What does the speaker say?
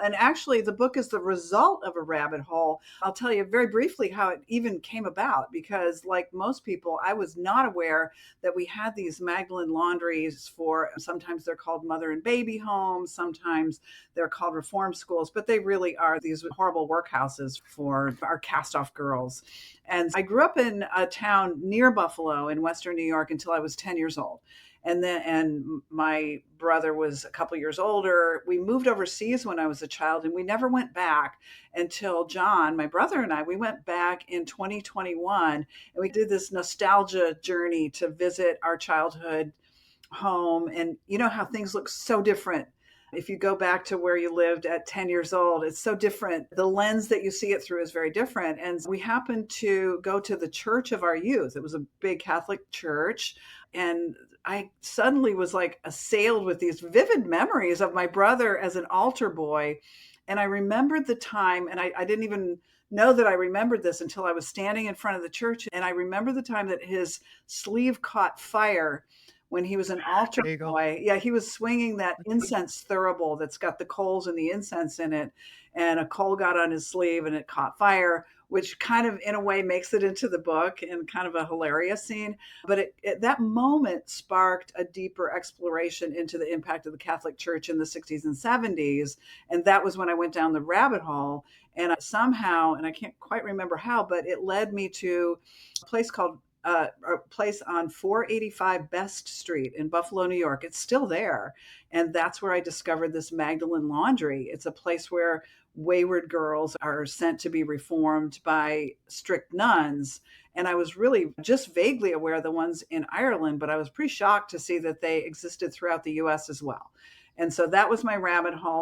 And actually, the book is the result of a rabbit hole. I'll tell you very briefly how it even came about because, like most people, I was not aware that we had these Magdalene laundries for sometimes they're called mother and baby homes, sometimes they're called reform schools, but they really are these horrible workhouses for our cast off girls. And I grew up in a town near Buffalo in Western New York until I was 10 years old. And my brother was a couple years older. We moved overseas when I was a child, and we never went back until John, my brother, and I, we went back in 2021, and we did this nostalgia journey to visit our childhood home. And you know how things look so different if you go back to where you lived at 10 years old. It's so different. The lens that you see it through is very different. And we happened to go to the church of our youth. It was a big Catholic church. And I suddenly was like assailed with these vivid memories of my brother as an altar boy. And I remembered the time, and I didn't even know that I remembered this until I was standing in front of the church. And I remember the time that his sleeve caught fire when he was an altar There you go. boy. Yeah, he was swinging that incense thurible that's got the coals and the incense in it. And a coal got on his sleeve and it caught fire, which kind of, in a way, makes it into the book in kind of a hilarious scene. But that moment sparked a deeper exploration into the impact of the Catholic Church in the 60s and 70s. And that was when I went down the rabbit hole. And somehow, and I can't quite remember how, but it led me to a place called a place on 485 Best Street in Buffalo, New York. It's still there. And that's where I discovered this Magdalene Laundry. It's a place where wayward girls are sent to be reformed by strict nuns. And I was really just vaguely aware of the ones in Ireland, but I was pretty shocked to see that they existed throughout the US as well. And so that was my rabbit hole.